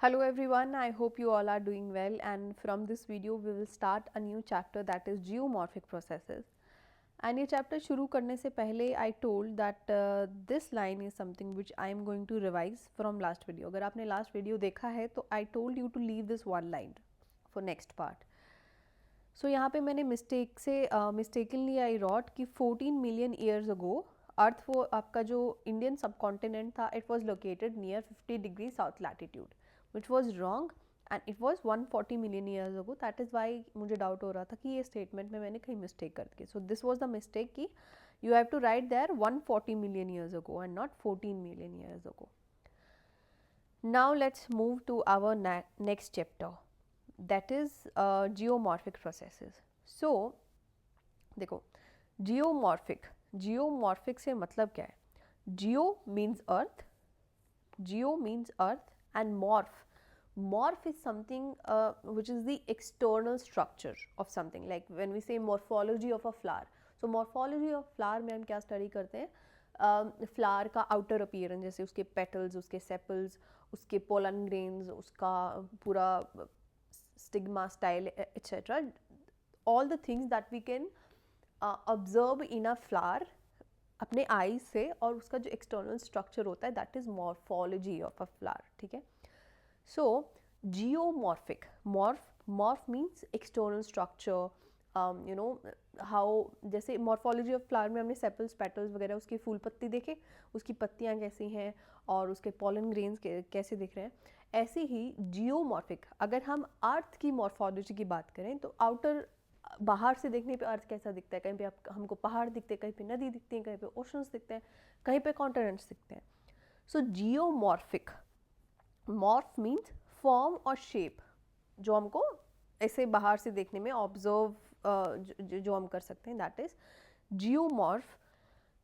Hello everyone, I hope you all are doing well, and from this video we will start a new chapter, that is geomorphic processes. And ये chapter शुरू करने से पहले I told that this line is something which I am going to revise from last video. अगर आपने last video देखा है तो I told you to leave this one line for next part. So यहाँ पे मैंने mistakenly I wrote कि 14 million years ago अर्थ वो आपका जो इंडियन सबकॉन्टिनेंट था it was located near 50 degree south latitude, which was wrong and it was 140 million years ago. That is why मुझे doubt हो रहा था कि ये स्टेटमेंट में मैंने कहीं मिस्टेक कर दी. So this was the mistake कि you have to write there 140 million years ago and not 14 million years ago. Now let's move to our next chapter, that is geomorphic processes. So देखो, geomorphic से मतलब क्या है? Geo means earth, and morph is something which is the external structure of something. Like when we say morphology of a flower, so morphology of flower में हम क्या study करते हैं? फ्लावर का आउटर अपीयरेंस, जैसे उसके पेटल्स, उसके sepals, उसके पोलन ग्रेन्स, उसका पूरा stigma style etcetera, all the things that we can observe in a flower अपने आईज से, और उसका जो एक्सटर्नल स्ट्रक्चर होता है that is morphology of a flower. ठीक है. So geomorphic, morph means external structure. You know how, जैसे मॉर्फोलॉजी ऑफ फ्लावर में हमने सेपल्स, पेटल्स वगैरह, उसके फूल पत्ती देखे, उसकी पत्तियाँ कैसी हैं और उसके पॉलन ग्रेन्स कैसे दिख रहे हैं. ऐसे ही जियोमॉर्फिक, अगर हम अर्थ की मॉर्फोलॉजी की बात करें तो आउटर, बाहर से देखने पे अर्थ कैसा दिखता है? कहीं पे हमको पहाड़ दिखते हैं, कहीं पे नदी दिखती है, कहीं पे ओशंस दिखते हैं, कहीं पे कॉन्टिनेंट्स दिखते हैं. सो जियोमॉर्फिक, मॉर्फ मीन्स फॉर्म और शेप, जो हमको ऐसे बाहर से देखने में ऑब्जर्व जो हम कर सकते हैं, दैट इज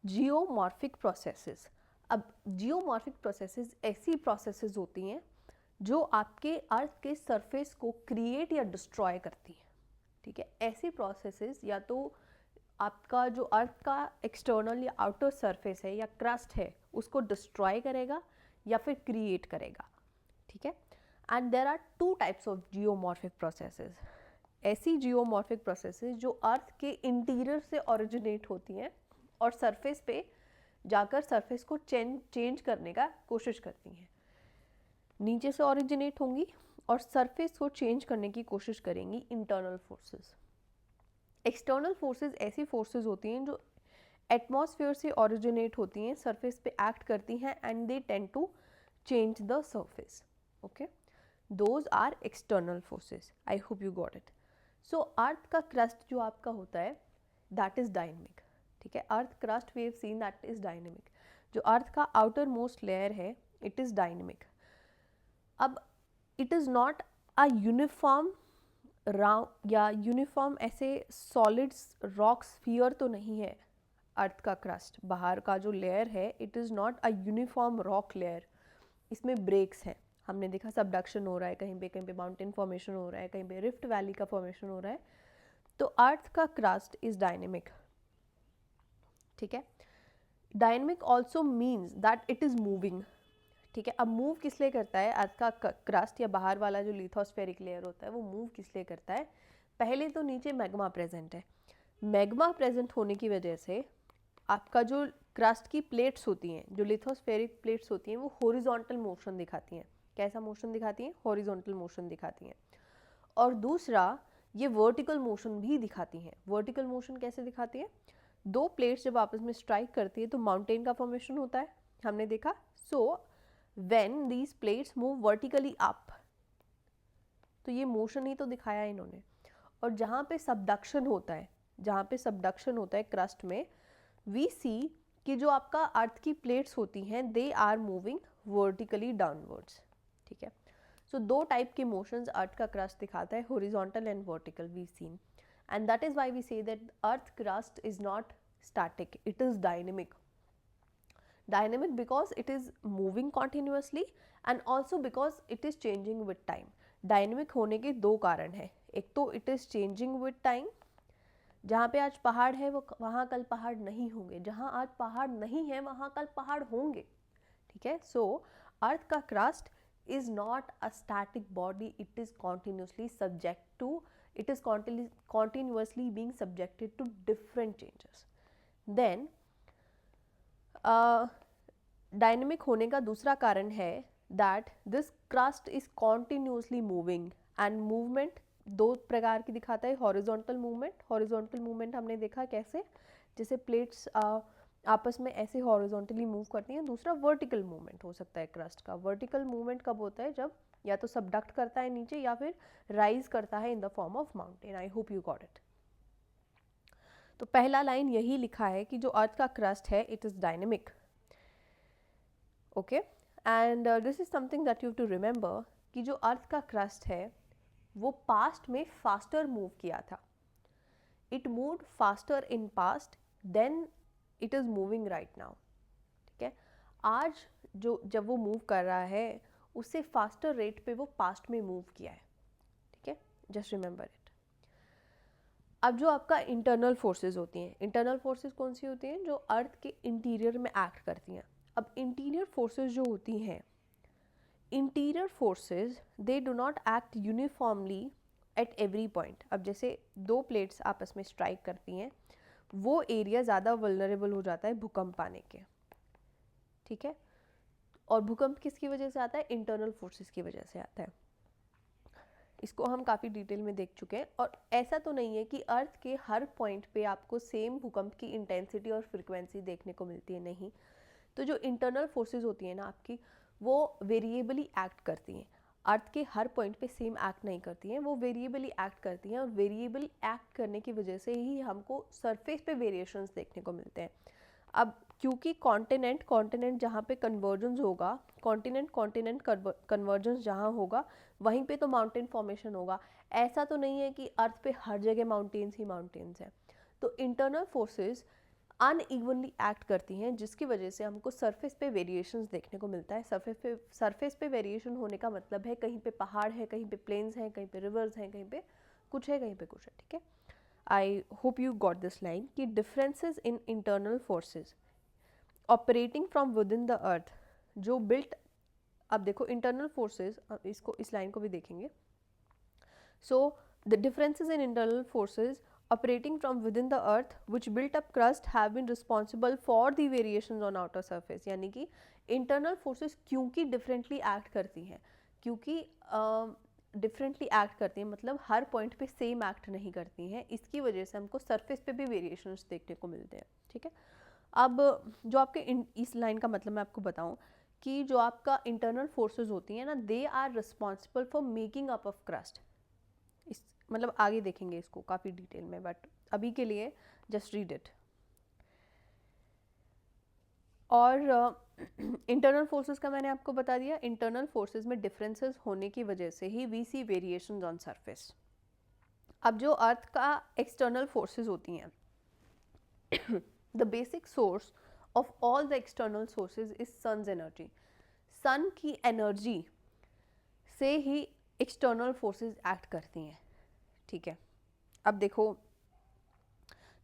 जियोमॉर्फिक प्रोसेसेस. अब जियोमॉर्फिक प्रोसेसेस ऐसी प्रोसेसेस होती हैं जो आपके अर्थ के सरफेस को क्रिएट या डिस्ट्रॉय करती हैं. ठीक है. ऐसी प्रोसेसेस या तो आपका जो अर्थ का एक्सटर्नल या आउटर सरफेस है या क्रस्ट है उसको डिस्ट्रॉय करेगा या फिर क्रिएट करेगा. ठीक है. And there are two types of geomorphic processes. ऐसी जियोमॉर्फिक प्रोसेसेस जो अर्थ के इंटीरियर से ओरिजिनेट होती हैं और सरफेस पे जाकर सरफेस को चेंज करने का कोशिश करती हैं. नीचे से ओरिजिनेट होंगी और सरफेस को चेंज करने की कोशिश करेंगी इंटरनल फोर्सेस. एक्सटर्नल फोर्सेस ऐसी फोर्सेस होती हैं जो एटमॉस्फेयर से ओरिजिनेट होती हैं, सरफेस पे एक्ट करती हैं and they tend to change the surface. Okay, those are external forces. I hope you got it. So earth का क्रस्ट जो आपका होता है दैट इज डायनेमिक. ठीक है. Earth crust we have seen that is dynamic. जो earth का outer most layer है इट इज डायनेमिक. अब it is not a uniform round या यूनिफॉर्म ऐसे सॉलिड्स रॉक स्फीयर तो नहीं है. अर्थ का क्रस्ट, बाहर का जो लेयर है, it is not a uniform rock layer. इसमें ब्रेक्स हैं. हमने देखा सबडक्शन हो रहा है, कहीं पे माउंटेन फॉर्मेशन हो रहा है, कहीं पे रिफ्ट वैली का फॉर्मेशन हो रहा है. तो अर्थ का क्रस्ट इज डायनेमिक. ठीक है. Dynamic also means that it is moving. ठीक है. अब मूव किस लिए करता है? अर्थ का क्रस्ट या बाहर वाला जो लिथोस्फेरिक लेयर होता है वो मूव किस लिए करता है? पहले तो नीचे मैग्मा प्रेजेंट है. मैग्मा प्रेजेंट होने की वजह से आपका जो क्रस्ट की प्लेट्स होती हैं, जो लिथोस्फेरिक प्लेट्स होती हैं, वो हॉरिजॉन्टल मोशन दिखाती हैं. कैसा मोशन दिखाती हैं? हॉरिजॉन्टल मोशन दिखाती हैं. और दूसरा, ये वर्टिकल मोशन भी दिखाती हैं. वर्टिकल मोशन कैसे दिखाती है? दो प्लेट्स जब आपस में स्ट्राइक करती है तो माउंटेन का फॉर्मेशन होता है, हमने देखा. सो when these plates move vertically up, तो ये मोशन ही तो दिखाया है इन्होंने. और जहाँ पे सबडक्शन होता है क्रस्ट में, वी सी कि जो आपका अर्थ की प्लेट्स होती हैं they are moving vertically downwards. ठीक है. सो दो टाइप के मोशंस अर्थ का क्रस्ट दिखाता है, horizontal and vertical, we seen. And that is why we say that earth crust is not static, it is dynamic. Dynamic because it is moving continuously and also because it is changing with time. Dynamic होने के दो कारण हैं. एक तो it is changing with time, जहाँ पे आज पहाड़ है वो वहाँ कल पहाड़ नहीं होंगे, जहाँ आज पहाड़ नहीं है वहाँ कल पहाड़ होंगे. ठीक है. सो अर्थ का crust is not a static body, it is continuously continuously being subjected to different changes. Then dynamic होने का दूसरा कारण है that this crust is continuously moving, and movement दो प्रकार की दिखाता है. हॉरिजॉन्टल मूवमेंट हमने देखा कैसे, जैसे प्लेट्स आपस में ऐसे हॉरिजॉन्टली मूव करती हैं. दूसरा वर्टिकल मूवमेंट हो सकता है क्रस्ट का. वर्टिकल मूवमेंट कब होता है, जब या तो सबडक्ट करता है नीचे या फिर राइज करता है in the form of mountain. I hope you got it. तो पहला लाइन यही लिखा है कि जो अर्थ का क्रस्ट है it is dynamic. Okay, and this is something that you have to remember कि जो अर्थ का क्रस्ट है वो पास्ट में फास्टर मूव किया था. It moved faster in past than it is moving right now. ठीक है, आज जब वो मूव कर रहा है उससे फास्टर रेट पे वो पास्ट में मूव किया है. ठीक है, जस्ट रिमेंबर इट. अब जो आपका इंटरनल फोर्सेस होती हैं, इंटरनल फोर्सेस कौन सी होती हैं, जो अर्थ के इंटीरियर में एक्ट करती हैं. अब इंटीरियर फोर्सेस जो होती हैं, interior forces they do not act uniformly at every point. अब जैसे दो प्लेट्स आपस में स्ट्राइक करती हैं, वो एरिया ज़्यादा वल्नरेबल हो जाता है भूकंप आने के. ठीक है, और भूकंप किसकी वजह से आता है, इंटरनल फोर्सेस की वजह से आता है. इसको हम काफ़ी डिटेल में देख चुके हैं. और ऐसा तो नहीं है कि अर्थ के हर पॉइंट पे आपको सेम भूकंप की इंटेंसिटी और फ्रिक्वेंसी देखने को मिलती है, नहीं. तो जो इंटरनल फोर्सेस होती हैं ना आपकी, वो वेरिएबली एक्ट करती हैं. अर्थ के हर पॉइंट पे सेम एक्ट नहीं करती हैं, वो वेरिएबली एक्ट करती हैं. और वेरिएबल एक्ट करने की वजह से ही हमको सरफेस पे वेरिएशंस देखने को मिलते हैं. अब क्योंकि कॉन्टिनेंट जहाँ पे कन्वर्जेंस होगा, कॉन्टिनेंट कन्वर्जेंस जहाँ होगा वहीं पे तो माउंटेन फॉर्मेशन होगा. ऐसा तो नहीं है कि अर्थ पे हर जगह माउंटेन्स ही माउंटेन्स हैं. तो इंटरनल फोर्सेस अनइवनली एक्ट करती हैं, जिसकी वजह से हमको सरफेस पे वेरिएशंस देखने को मिलता है. सरफेस पे वेरिएशन होने का मतलब है कहीं पे पहाड़ है, कहीं पे प्लेन्स हैं, कहीं पे रिवर्स हैं, कहीं पे कुछ है, कहीं पे कुछ है. ठीक है, I hope you got this line कि differences in internal forces operating from within the earth जो बिल्ट. अब देखो इंटरनल फोर्सेस, इस लाइन को भी देखेंगे. So the differences in internal forces operating from within the earth which built up crust have been responsible for the variations on outer surface. यानी कि internal forces क्योंकि differently act करती हैं, क्योंकि differently act करती हैं मतलब हर point पे same act नहीं करती हैं, इसकी वजह से हमको surface पे भी variations देखने को मिलते हैं. ठीक है, अब जो आपके इस लाइन का मतलब मैं आपको बताऊं कि जो आपका internal forces होती हैं ना, they are responsible for making up of crust. मतलब आगे देखेंगे इसको काफ़ी डिटेल में, बट अभी के लिए जस्ट रीड इट. और इंटरनल फोर्सेस का मैंने आपको बता दिया. इंटरनल फोर्सेस में डिफरेंसेस होने की वजह से ही we see variations on surface. अब जो अर्थ का एक्सटर्नल फोर्सेस होती हैं, the basic source of all the external sources is sun's energy. Sun की एनर्जी से ही एक्सटर्नल फोर्सेस एक्ट करती हैं. ठीक है, अब देखो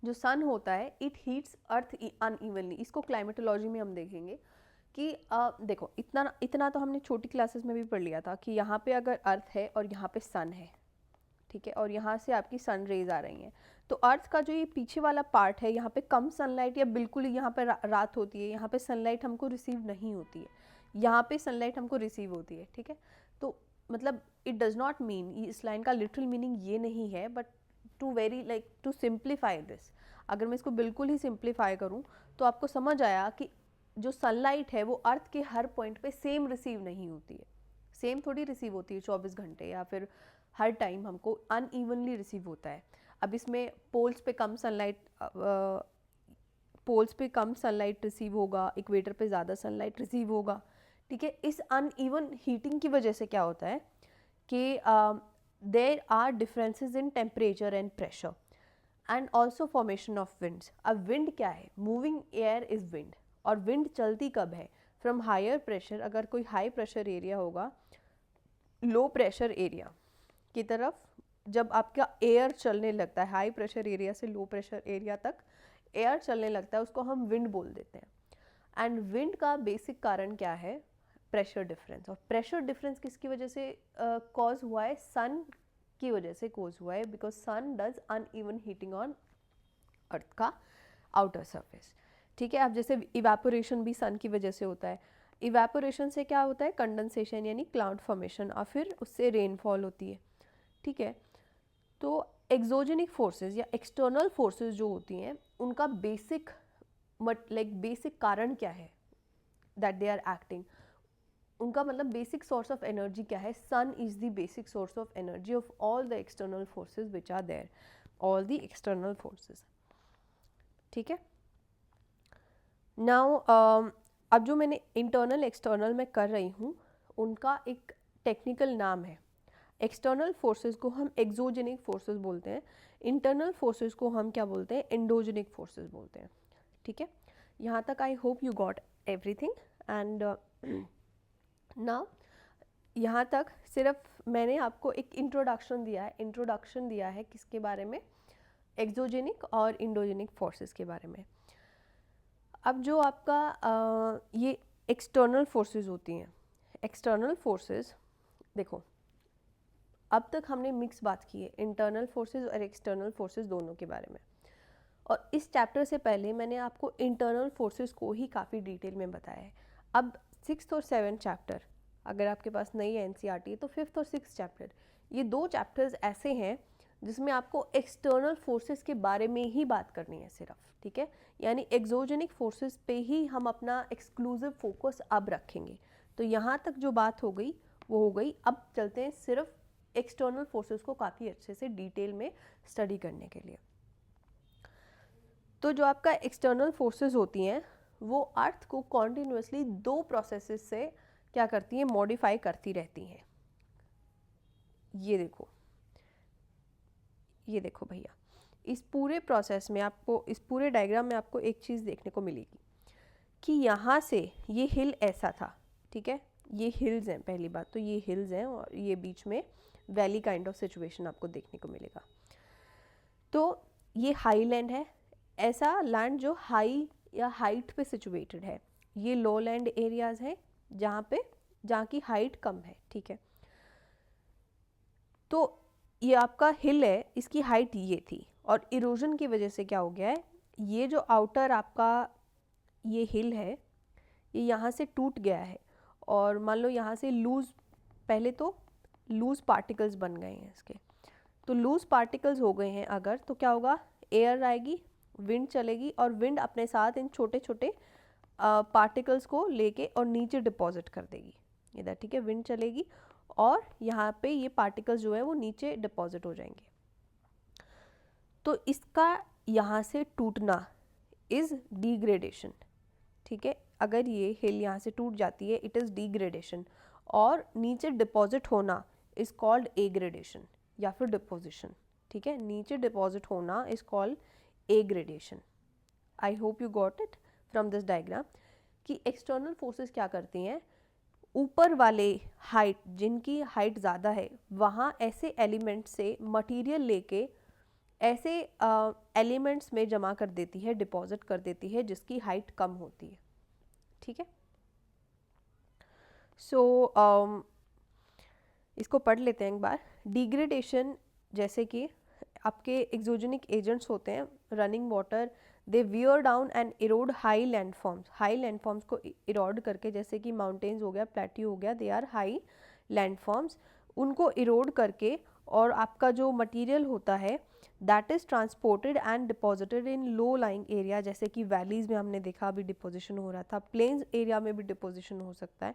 जो सन होता है इट हीट्स अर्थ अनइवनली. इसको क्लाइमेटोलॉजी में हम देखेंगे कि देखो इतना तो हमने छोटी क्लासेस में भी पढ़ लिया था कि यहाँ पे अगर अर्थ है और यहाँ पे सन है, ठीक है, और यहाँ से आपकी सन रेज आ रही हैं, तो अर्थ का जो ये पीछे वाला पार्ट है यहाँ पे कम सनलाइट या बिल्कुल यहाँ पे रात होती है, यहाँ पे सनलाइट हमको रिसीव नहीं होती है, यहाँ पे सनलाइट हमको रिसीव होती है. ठीक है, तो मतलब इट डज़ नॉट मीन, इस लाइन का लिटरल मीनिंग ये नहीं है, बट टू सिंप्लीफाई दिस, अगर मैं इसको बिल्कुल ही सिंप्लीफाई करूँ तो आपको समझ आया कि जो सनलाइट है वो अर्थ के हर पॉइंट पे सेम रिसीव नहीं होती है. सेम थोड़ी रिसीव होती है 24 घंटे या फिर हर टाइम, हमको अनइवनली रिसीव होता है. अब इसमें पोल्स पे कम सनलाइट रिसीव होगा, इक्वेटर पे ज़्यादा सनलाइट रिसीव होगा. ठीक है, इस अनइवन हीटिंग की वजह से क्या होता है कि there are differences in temperature and pressure and also formation of winds. अब विंड क्या है, मूविंग एयर इज़ विंड, और विंड चलती कब है, फ्रॉम हायर प्रेशर. अगर कोई हाई प्रेशर एरिया होगा लो प्रेशर एरिया की तरफ, जब आपका एयर चलने लगता है, हाई प्रेशर एरिया से लो प्रेशर एरिया तक एयर चलने लगता है, उसको हम विंड बोल देते हैं. एंड विंड का बेसिक कारण क्या है, प्रेशर डिफरेंस। और प्रेशर डिफरेंस किसकी वजह से कॉज हुआ है? सन की वजह से कॉज हुआ है, because sun does uneven heating on earth का आउटर सरफेस। ठीक है, अब जैसे इवेपोरेशन भी सन की वजह से होता है। इवेपोरेशन से क्या होता है? कंडेंसेशन यानी क्लाउड फॉर्मेशन, और फिर उससे रेनफॉल होती है। ठीक है, तो एक्सोजेनिक फोर्सेस या एक्सटर्नल फोर्सेस जो होती हैं उनका बेसिक बेसिक कारण क्या है दैट दे आर एक्टिंग, उनका मतलब बेसिक सोर्स ऑफ एनर्जी क्या है? Sun is the basic source of energy of all the external forces which are there, all the external forces. ठीक है, नाउ अब जो मैंने इंटरनल एक्सटर्नल में कर रही हूँ उनका एक टेक्निकल नाम है। एक्सटर्नल फोर्सेस को हम एक्सोजेनिक फोर्सेस बोलते हैं, इंटरनल फोर्सेस को हम क्या बोलते हैं? एंडोजेनिक फोर्सेस बोलते हैं। ठीक है, यहाँ तक आई hope you got everything. And now यहाँ तक सिर्फ मैंने आपको एक इंट्रोडक्शन दिया है किसके बारे में? एक्सोजेनिक और इंडोजेनिक फोर्सेस के बारे में। अब जो आपका ये एक्सटर्नल फोर्सेस होती हैं, एक्सटर्नल फोर्सेस देखो, अब तक हमने मिक्स बात की है इंटरनल फोर्सेस और एक्सटर्नल फोर्सेस दोनों के बारे में, और इस चैप्टर से पहले मैंने आपको इंटरनल फोर्सेस को ही काफ़ी डिटेल में बताया है। अब 6th और 7th चैप्टर, अगर आपके पास नई एनसीईआरटी है तो 5th और 6th चैप्टर, ये 2 चैप्टर्स ऐसे हैं जिसमें आपको एक्सटर्नल फोर्सेस के बारे में ही बात करनी है सिर्फ। ठीक है, यानी एक्सोजेनिक फोर्सेस पे ही हम अपना एक्सक्लूसिव फोकस अब रखेंगे। तो यहाँ तक जो बात हो गई वो हो गई। अब चलते हैं सिर्फ एक्सटर्नल फोर्सेस को काफ़ी अच्छे से डिटेल में स्टडी करने के लिए। तो जो आपका एक्सटर्नल फोर्सेस होती हैं वो अर्थ को कॉन्टिन्यूसली 2 प्रोसेसेस से क्या करती हैं? मॉडिफाई करती रहती हैं। ये देखो भैया, इस पूरे प्रोसेस में आपको, इस पूरे डायग्राम में आपको एक चीज़ देखने को मिलेगी कि यहाँ से ये हिल ऐसा था। ठीक है, ये हिल्स हैं, पहली बात तो ये हिल्स हैं और ये बीच में वैली काइंड ऑफ सिचुएशन आपको देखने को मिलेगा। तो ये हाई लैंड है, ऐसा लैंड जो हाई या हाइट पे सिचुएटेड है। ये लो लैंड एरियाज हैं जहाँ की हाइट कम है। ठीक है, तो ये आपका हिल है, इसकी हाइट ये थी, और इरोजन की वजह से क्या हो गया है? ये जो आउटर आपका ये हिल है ये यहाँ से टूट गया है, और मान लो यहाँ से पहले तो लूज पार्टिकल्स बन गए हैं इसके। तो लूज पार्टिकल्स हो गए हैं अगर, तो क्या होगा? एयर आएगी, विंड चलेगी, और विंड अपने साथ इन छोटे छोटे पार्टिकल्स को लेके और नीचे डिपॉजिट कर देगी इधर। ठीक है, विंड चलेगी और यहाँ पे ये पार्टिकल्स जो है वो नीचे डिपॉजिट हो जाएंगे। तो इसका यहाँ से टूटना इज़ डिग्रेडेशन। ठीक है, अगर ये हिल यहाँ से टूट जाती है इट इज़ डिग्रेडेशन, और नीचे डिपॉजिट होना इज़ कॉल्ड एग्रेडेशन या फिर डिपोजिशन। ठीक है, नीचे डिपॉजिट होना is called aggradation. I hope you got it from this diagram कि एक्सटर्नल फोर्सेस क्या करती हैं? ऊपर वाले हाइट, जिनकी हाइट ज़्यादा है, वहाँ ऐसे एलिमेंट से मटेरियल लेके ऐसे एलिमेंट्स में जमा कर देती है, डिपॉजिट कर देती है जिसकी हाइट कम होती है। ठीक है, सो इसको पढ़ लेते हैं एक बार। डिग्रेडेशन, जैसे कि आपके एक्सोजेनिक एजेंट्स होते हैं, running water, they wear down and Erode high landforms. High landforms को इरोड करके, जैसे कि माउंटेन्स हो गया, प्लेट्यू हो गया, दे आर हाई लैंडफॉर्म्स, उनको इरोड करके, और आपका जो मटेरियल होता है that is transported and deposited in low lying area, जैसे कि वैलीज़ में हमने देखा अभी डिपोजिशन हो रहा था, प्लेन्स एरिया में भी डिपोजिशन हो सकता है।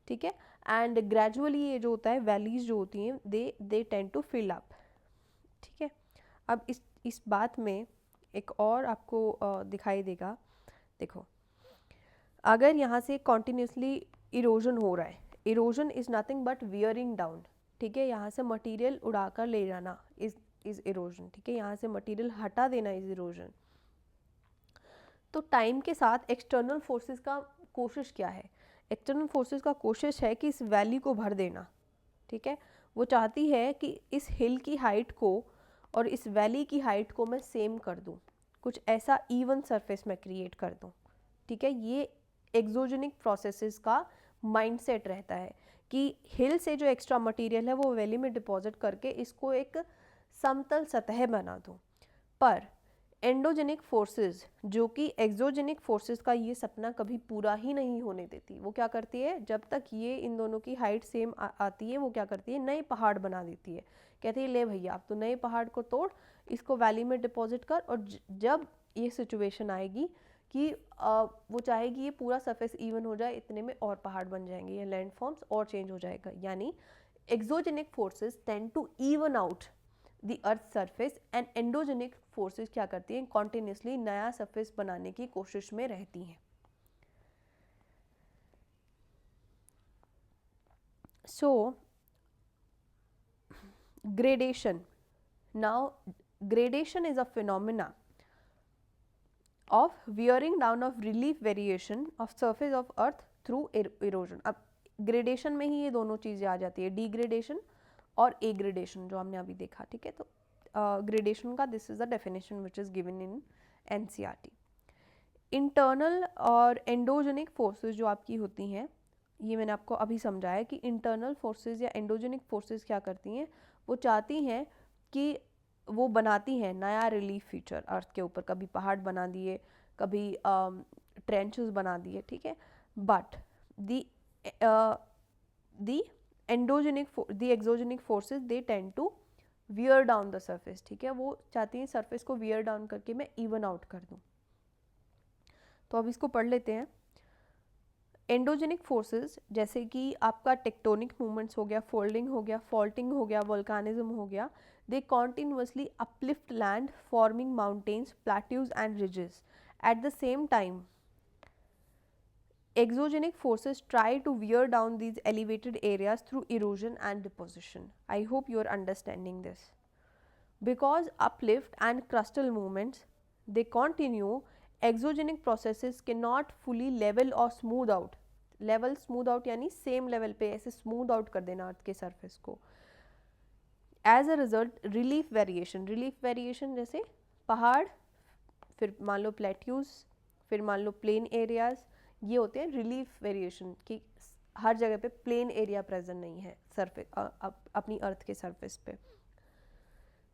ठीक है, एंड ग्रेजुअली ये जो होता है वैलीज जो होती हैं they tend to fill up. ठीक है, अब इस बात में एक और आपको दिखाई देगा। देखो, अगर यहाँ से कॉन्टिन्यूसली इरोजन हो रहा है, erosion is nothing but wearing down. ठीक है, यहाँ से मटेरियल उड़ाकर ले जाना इज़ इरोजन। ठीक है, यहाँ से मटेरियल हटा देना इज़ इरोजन। तो टाइम के साथ एक्सटर्नल फोर्सेस का कोशिश क्या है? एक्सटर्नल फोर्सेस का कोशिश है कि इस वैली को भर देना। ठीक है, वो चाहती है कि इस हिल की हाइट को और इस वैली की हाइट को मैं सेम कर दूं, कुछ ऐसा इवन सरफेस में क्रिएट कर दूं। ठीक है, ये एक्सोजेनिक प्रोसेसेस का माइंडसेट रहता है कि हिल से जो एक्स्ट्रा मटेरियल है वो वैली में डिपॉजिट करके इसको एक समतल सतह बना दूं। पर एंडोजेनिक फोर्सेस जो कि एक्सोजेनिक फोर्सेस का ये सपना कभी पूरा ही नहीं होने देती। वो क्या करती है, जब तक ये इन दोनों की हाइट सेम आती है, वो क्या करती है, नए पहाड़ बना देती है। कहती है ले भैया अब तो नए पहाड़ को तोड़, इसको वैली में डिपॉजिट कर, और जब ये सिचुएशन आएगी कि वो चाहेगी ये पूरा सरफेस इवन हो जाए, इतने में और पहाड़ बन जाएंगे, ये लैंड फॉर्म्स और चेंज हो जाएगा। यानी exogenic forces tend to even out the earth surface and endogenic forces क्या करती हैं, कॉन्टिन्यूसली नया सरफेस बनाने की कोशिश में रहती हैं। सो gradation, now gradation is a phenomena of wearing down of relief variation of surface of earth through erosion। अब ग्रेडेशन में ही ये दोनों चीज़ें आ जाती है, डिग्रेडेशन और एग्रेडेशन जो हमने अभी देखा, ठीक है। तो ग्रेडेशन का this is the definition which is given in NCERT. Internal और एंडोजेनिक फोर्सेस जो आपकी होती हैं, ये मैंने आपको अभी समझाया कि इंटरनल फोर्सेस या एंडोजेनिक फोर्सेस क्या करती हैं, वो चाहती हैं कि वो बनाती हैं नया रिलीफ फीचर अर्थ के ऊपर, कभी पहाड़ बना दिए, कभी ट्रेंचेस बना दिए, ठीक है। But the exogenic forces they tend to wear down the surface, ठीक है। वो चाहती हैं सरफेस को वियर डाउन करके मैं इवन आउट कर दूं। तो अब इसको पढ़ लेते हैं। एंडोजेनिक फोर्सेस जैसे कि आपका टेक्टोनिक मूवमेंट्स हो गया, फोल्डिंग हो गया, फॉल्टिंग हो गया, वोल्कानिज्म हो गया, they continuously uplift land forming mountains, plateaus and ridges. At the same time, exogenic forces try to wear down these elevated areas through erosion and deposition. I hope you are understanding this. Because uplift and crustal movements they continue, exogenic processes cannot fully level or smooth out. Level smooth out यानी same level पे ऐसे smooth out कर देना अर्थ के surface को। As a result relief variation जैसे पहाड़, फिर मान लो प्लेट्यूज, फिर मान लो प्लेन एरियाज, ये होते हैं रिलीफ वेरिएशन कि हर जगह पे प्लेन एरिया प्रेजेंट नहीं है सरफेस अपनी अर्थ के सरफेस पे।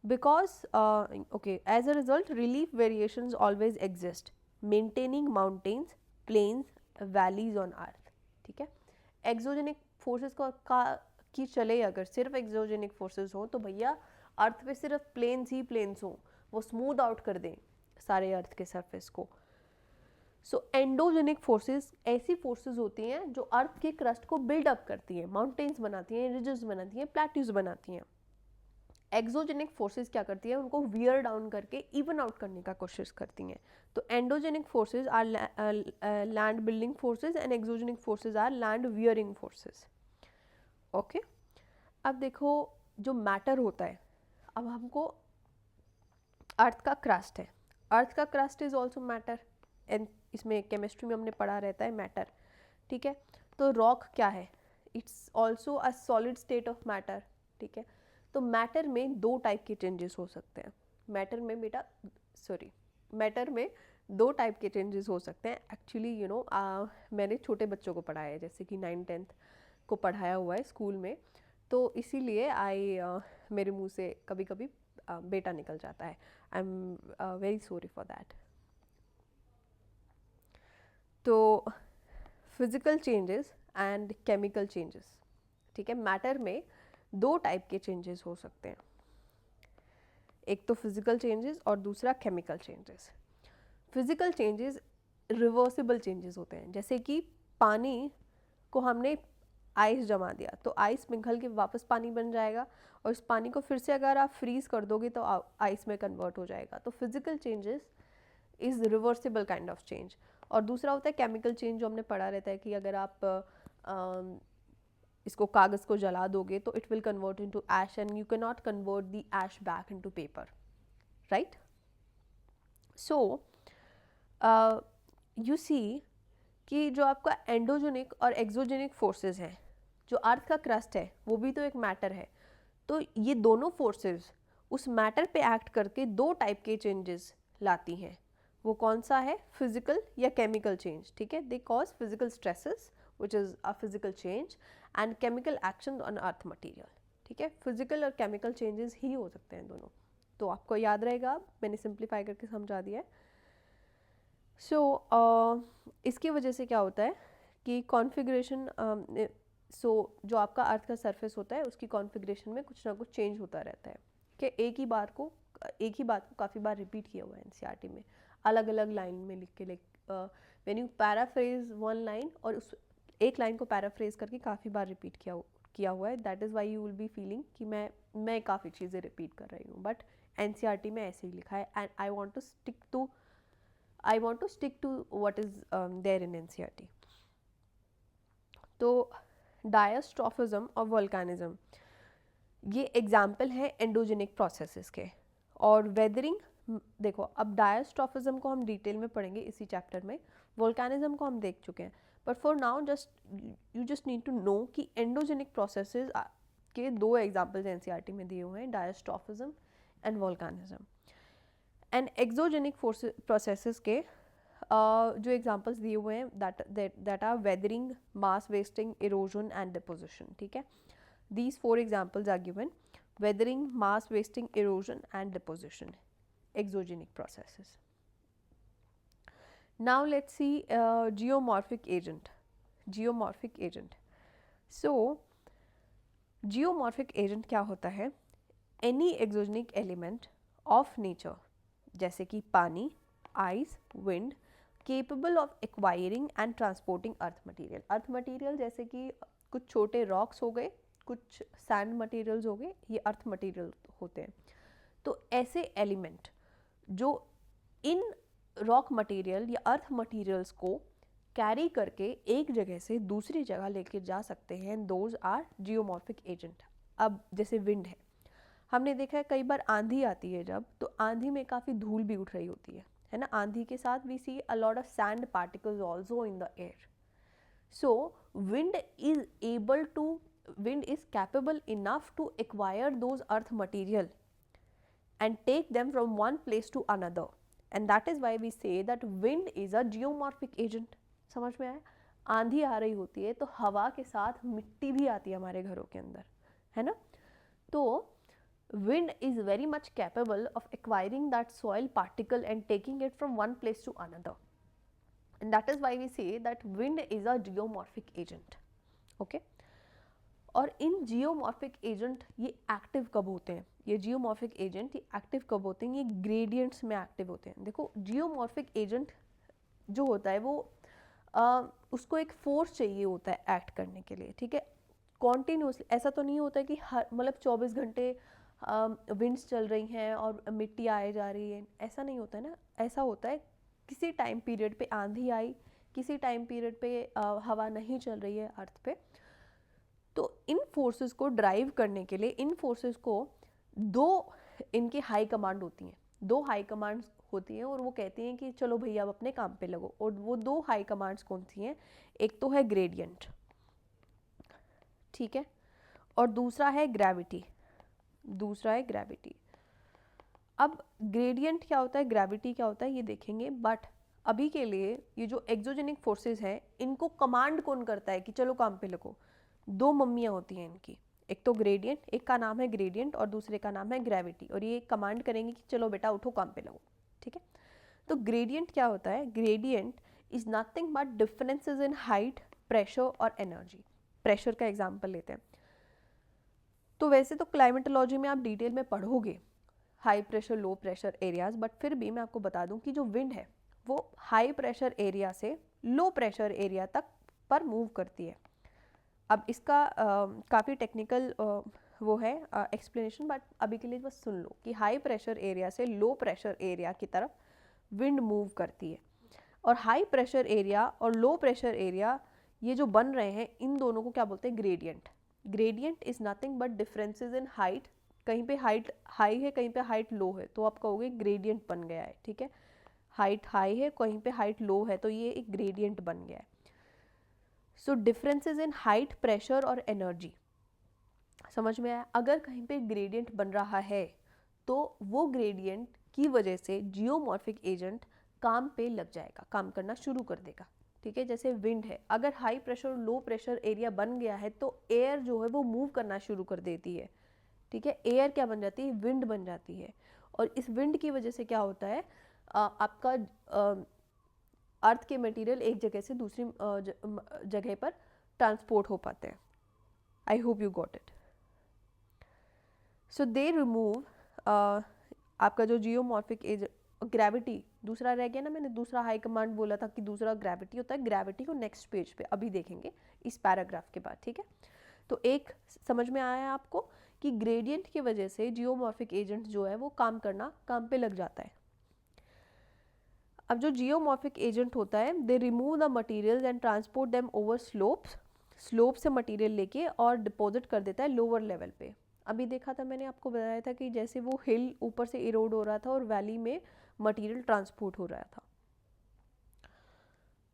Because okay, as a result relief variations always exist maintaining mountains, plains, valleys on earth, ठीक है। एक्सोजेनिक फोर्सेस की चले अगर सिर्फ एक्सोजेनिक फोर्सेस हो तो भैया अर्थ पे सिर्फ प्लेन्स ही प्लेन्स हो, वो स्मूथ आउट कर दें सारे अर्थ के सरफेस को। सो एंडोजेनिक फोर्सेस ऐसी फोर्सेस होती हैं जो अर्थ के क्रस्ट को बिल्डअप करती हैं, माउंटेन्स बनाती हैं, रिजेस बनाती हैं, प्लेट्यूज बनाती हैं। एक्सोजेनिक फोर्सेस क्या करती है, उनको वियर डाउन करके इवन आउट करने का कोशिश करती हैं। तो endogenic forces are land building forces and exogenic forces are land wearing forces. Okay अब देखो जो मैटर होता है, अब हमको अर्थ का क्रस्ट है, अर्थ का crust is also matter, and इसमें केमिस्ट्री में हमने पढ़ा रहता है मैटर, ठीक है। तो रॉक क्या है, it's also a solid state of matter, ठीक है। तो मैटर में दो टाइप के चेंजेस हो सकते हैं, मैटर में दो टाइप के चेंजेस हो सकते हैं। एक्चुअली यू नो मैंने छोटे बच्चों को पढ़ाया है, जैसे कि 9th-10th को पढ़ाया हुआ है स्कूल में, तो इसीलिए मेरे मुंह से कभी कभी बेटा निकल जाता है। I am very sorry for that. तो physical changes and chemical changes, ठीक है। मैटर में दो टाइप के चेंजेस हो सकते हैं, एक तो फिजिकल चेंजेस और दूसरा chemical changes. Physical changes reversible changes होते हैं, जैसे कि पानी को हमने आइस जमा दिया तो आइस पिघल के वापस पानी बन जाएगा, और इस पानी को फिर से अगर आप फ्रीज कर दोगे तो आइस में कन्वर्ट हो जाएगा। तो physical changes is reversible kind of change. और दूसरा होता है केमिकल चेंज, जो हमने पढ़ा रहता है कि अगर आप इसको कागज़ को जला दोगे तो it will convert into ash and you can not convert the ash back into paper, right. So you see कि जो आपका एंडोजेनिक और एक्सोजेनिक फोर्सेस हैं, जो अर्थ का क्रस्ट है वो भी तो एक मैटर है। तो ये दोनों फोर्सेस उस मैटर पे एक्ट करके दो टाइप के चेंजेस लाती हैं। वो कौन सा है, फिजिकल या केमिकल चेंज, ठीक है। They cause physical stresses which is a physical change, and chemical action on earth material. ठीक है, फिजिकल और केमिकल चेंजेस ही हो सकते हैं दोनों, तो आपको याद रहेगा, मैंने सिंप्लीफाई करके समझा दिया है। सो इसकी वजह से क्या होता है कि कॉन्फ़िगरेशन, जो आपका अर्थ का सरफेस होता है उसकी कॉन्फ़िगरेशन में कुछ ना कुछ चेंज होता रहता है कि एक ही बात को काफ़ी बार रिपीट किया हुआ है एनसीईआरटी में, अलग अलग लाइन में लिख के, when you paraphrase one line, और उस एक लाइन को पैराफ्रेज करके काफ़ी बार रिपीट किया हुआ है, that is why you will be feeling कि मैं काफ़ी चीज़ें रिपीट कर रही हूँ, बट एनसीईआरटी में ऐसे ही लिखा है, and I want to stick to what is there in NCERT. तो डायस्ट्रॉफिज्म और वोल्केनिज्म ये एग्जाम्पल है एंडोजेनिक प्रोसेसेस के। और वेदरिंग, देखो अब डायस्ट्रॉफिज्म को हम डिटेल में पढ़ेंगे इसी चैप्टर में, वोल्केनिज्म को हम देख चुके हैं, but for now you just need to know कि एंडोजेनिक प्रोसेसेस के दो एग्जाम्पल्स एनसीईआरटी में दिए हुए हैं, diastrophism and volcanism. And exogenic processes के जो एग्जांपल्स दिए हुए हैं that are weathering, mass wasting, erosion and deposition. ठीक है, these 4 examples are given, weathering, mass wasting, erosion and deposition, exogenic processes. Now let's see geomorphic agent. So geomorphic agent क्या होता है? Any exogenic element of nature, जैसे कि पानी, ice, wind, capable of acquiring and transporting earth material. Earth material जैसे कि कुछ छोटे रॉक्स हो गए, कुछ सैंड मटेरियल्स हो गए, ये अर्थ मटेरियल होते हैं। तो ऐसे एलिमेंट जो इन रॉक मटेरियल या अर्थ मटेरियल्स को कैरी करके एक जगह से दूसरी जगह लेके जा सकते हैं, दोज आर जियोमॉर्फिक एजेंट। अब जैसे विंड है, हमने देखा है कई बार आंधी आती है जब, तो आंधी में काफ़ी धूल भी उठ रही होती है ना, आंधी के साथ we see a lot of sand particles also in the air. So wind is capable enough to acquire those earth material and take them from one place to another, and that is why we say that wind is a geomorphic agent। समझ में आया? आंधी आ रही होती है तो हवा के साथ मिट्टी भी आती है हमारे घरों के अंदर, है ना, तो wind is very much capable of acquiring that soil particle and taking it from one place to another, and that is why we say that wind is a geomorphic agent। okay? और इन geomorphic agent ये active कब होते हैं? ये geomorphic agent ये active कब होते हैं? ये ग्रेडियंट्स में एक्टिव होते हैं। देखो जियोमॉर्फिक एजेंट जो होता है वो उसको एक फोर्स चाहिए होता है एक्ट करने के लिए, ठीक है, कॉन्टीन्यूसली। ऐसा तो नहीं होता है कि हर मतलब 24 घंटे विंड्स चल रही हैं और मिट्टी आए जा रही है, ऐसा नहीं होता है ना। ऐसा होता है किसी टाइम पीरियड पे आंधी आई, किसी टाइम पीरियड पे हवा नहीं चल रही है अर्थ पे, तो इन फोर्सेस को ड्राइव करने के लिए इन फोर्सेस को दो इनकी हाई कमांड होती हैं, दो हाई कमांड्स होती हैं और वो कहती हैं कि चलो भैया अब अपने काम पे लगो। और वो दो हाई कमांड्स कौन सी हैं? एक तो है ग्रेडियंट, ठीक है, और दूसरा है ग्रेविटी। अब ग्रेडियंट क्या होता है, ग्रेविटी क्या होता है, ये देखेंगे, बट अभी के लिए ये जो एक्सोजेनिक फोर्सेस हैं इनको कमांड कौन करता है कि चलो काम पे लगो? दो मम्मियाँ होती हैं इनकी, एक तो ग्रेडियंट, एक का नाम है ग्रेडियंट और दूसरे का नाम है ग्रेविटी, और ये कमांड करेंगे कि चलो बेटा उठो काम पे लगो, ठीक है। तो ग्रेडियंट क्या होता है? Gradient is nothing but differences in height, pressure और एनर्जी। प्रेशर का एग्जांपल लेते हैं, तो वैसे तो क्लाइमेटोलॉजी में आप डिटेल में पढ़ोगे high pressure low pressure areas, but फिर भी मैं आपको बता दूं कि जो विंड है वो हाई प्रेशर एरिया से लो प्रेशर एरिया तक पर मूव करती है। अब इसका काफ़ी टेक्निकल वो है एक्सप्लेनेशन, बट अभी के लिए बस सुन लो कि हाई प्रेशर एरिया से लो प्रेशर एरिया की तरफ विंड मूव करती है। और हाई प्रेशर एरिया और लो प्रेशर एरिया ये जो बन रहे हैं, इन दोनों को क्या बोलते हैं? Gradient. Gradient is nothing but differences in height, कहीं पे हाइट हाई है कहीं पे हाइट लो है, तो आप कहोगे ग्रेडियंट बन गया है, ठीक है। हाइट हाई है कहीं पे हाइट लो है, तो ये एक ग्रेडियंट बन गया है। सो डिफरेंसेस इन हाइट, प्रेशर और एनर्जी, समझ में आया? अगर कहीं पे ग्रेडियंट बन रहा है तो वो ग्रेडियंट की वजह से जियोमॉर्फिक एजेंट काम पे लग जाएगा, काम करना शुरू कर देगा, ठीक है, जैसे विंड है, अगर हाई प्रेशर और लो प्रेशर एरिया बन गया है तो एयर जो है वो मूव करना शुरू कर देती है, ठीक है, एयर क्या बन जाती है, विंड बन जाती है। और इस विंड की वजह से क्या होता है, आपका अर्थ के मटेरियल एक जगह से दूसरी जगह पर ट्रांसपोर्ट हो पाते हैं। आई hope you got it. So they remove आपका जो जियोमॉर्फिक एज ग्रेविटी, दूसरा रह गया ना, मैंने दूसरा हाई कमांड बोला था कि दूसरा ग्रेविटी होता है, ग्रेविटी को नेक्स्ट पेज पे अभी देखेंगे इस पैराग्राफ के बाद, ठीक है। तो एक समझ में आया आपको कि ग्रेडियंट की वजह से जियोमॉर्फिक एजेंट जो है वो काम पे लग जाता है। अब जो जियोमॉर्फिक एजेंट होता है, they remove the materials and transport them over slopes, slope से मटेरियल लेके और डिपॉजिट कर देता है लोअर लेवल पे। अभी देखा था, मैंने आपको बताया था कि जैसे वो हिल ऊपर से इरोड हो रहा था और वैली में मटेरियल ट्रांसपोर्ट हो रहा था।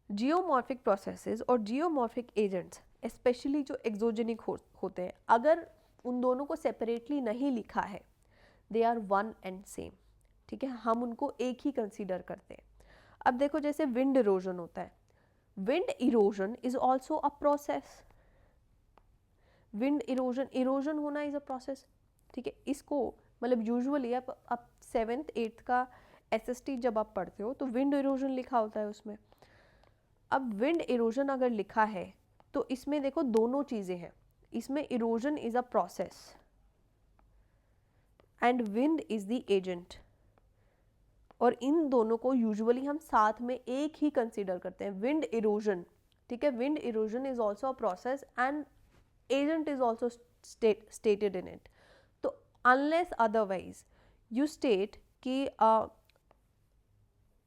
जियोमॉर्फिक प्रोसेसेस और जियोमॉर्फिक एजेंट्स स्पेशली जो एक्सोजेनिक होते हैं, अगर उन दोनों को सेपरेटली नहीं लिखा है, they are one and same, ठीक है, हम उनको एक ही कंसीडर करते हैं। अब देखो जैसे विंड इरोजन होता है, wind erosion is also a process, wind erosion होना इज अ प्रोसेस, ठीक है। इसको मतलब यूजुअली आप 7th 8th का SST जब आप पढ़ते हो तो विंड इरोजन लिखा होता है उसमें। अब विंड इरोजन अगर लिखा है तो इसमें देखो दोनों चीजें हैं, इसमें erosion is a process and wind is the agent, और इन दोनों को यूजुअली हम साथ में एक ही कंसीडर करते हैं, विंड इरोजन, ठीक है। Wind erosion is also a process and agent is also stated in it. तो अनलेस अदरवाइज यू स्टेट कि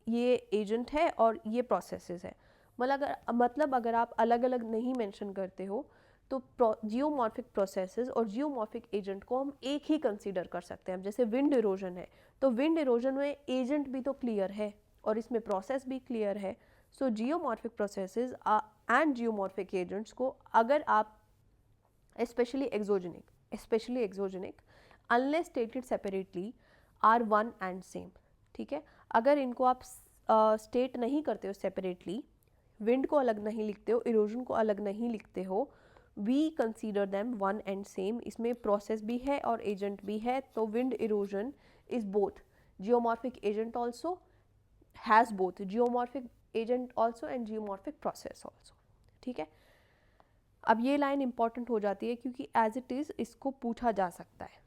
ये एजेंट है और ये प्रोसेसेस है, मतलब अगर आप अलग अलग नहीं मेंशन करते हो तो जियोमॉर्फिक प्रोसेसेस और जियोमॉर्फिक एजेंट को हम एक ही कंसीडर कर सकते हैं। जैसे विंड इरोजन है तो विंड इरोजन में एजेंट भी तो क्लियर है और इसमें प्रोसेस भी क्लियर है। So geomorphic processes and geomorphic agents को अगर आप specially exogenic unless stated separately are one and same, ठीक है। अगर इनको आप स्टेट नहीं करते हो सेपरेटली, विंड को अलग नहीं लिखते हो, इरोजन को अलग नहीं लिखते हो, we consider them one and same. इसमें प्रोसेस भी है और एजेंट भी है, तो wind erosion is both geomorphic agent also, has both geomorphic agent also and geomorphic process also, ठीक है। अब ये लाइन इंपॉर्टेंट हो जाती है क्योंकि एज इट इज़ इसको पूछा जा सकता है,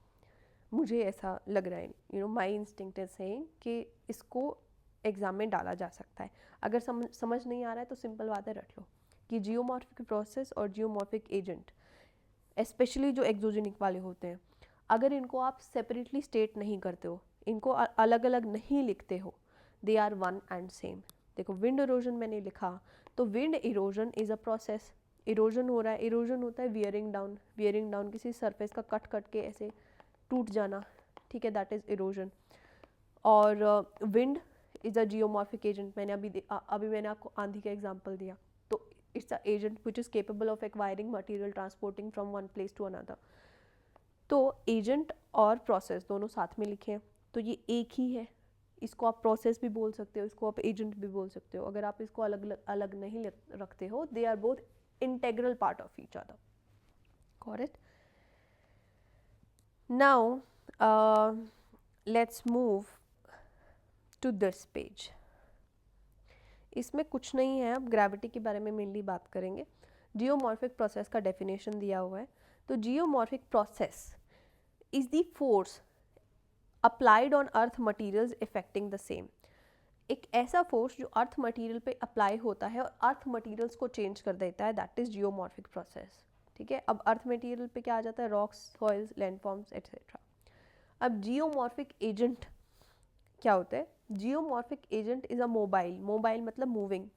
मुझे ऐसा लग रहा है, माई इंस्टिंक्ट इज सेइंग कि इसको एग्जाम में डाला जा सकता है। अगर समझ नहीं आ रहा है तो सिंपल बात है, रट लो कि जियोमॉर्फिक प्रोसेस और जियोमॉर्फिक एजेंट स्पेशली जो एक्सोजेनिक वाले होते हैं, अगर इनको आप सेपरेटली स्टेट नहीं करते हो, इनको अलग अलग नहीं लिखते हो, they are one and same. देखो विंड इरोजन मैंने लिखा तो wind erosion is a process, erosion हो रहा है, इरोजन होता है वियरिंग डाउन किसी सरफेस का कट के ऐसे टूट जाना, ठीक है, दैट इज इरोजन। और wind is a geomorphic agent, मैंने अभी मैंने आपको आंधी का एग्जांपल दिया, तो it's a agent which is capable of acquiring material transporting from one place to another. तो एजेंट और प्रोसेस दोनों साथ में लिखे हैं तो ये एक ही है, इसको आप प्रोसेस भी बोल सकते हो, इसको आप एजेंट भी बोल सकते हो। अगर आप इसको अलग अलग नहीं रखते हो, they are both integral part of each other, correct. Now let's move to this page. इसमें कुछ नहीं है, अब ग्रेविटी के बारे में मेनली बात करेंगे। जियोमॉर्फिक प्रोसेस का डेफिनेशन दिया हुआ है, तो geomorphic process is the force applied on earth materials affecting the same. एक ऐसा फोर्स जो अर्थ मटेरियल पे अप्लाई होता है और अर्थ मटेरियल्स को चेंज कर देता है, दैट इज जियोमॉर्फिक प्रोसेस, ठीक है। अब अर्थ मटेरियल पे क्या आ जाता है, रॉक्स, सॉइल्स, लैंडफॉर्म्स एटसेट्रा। अब जियोमॉर्फिक एजेंट क्या होता है, geomorphic agent is a mobile मतलब moving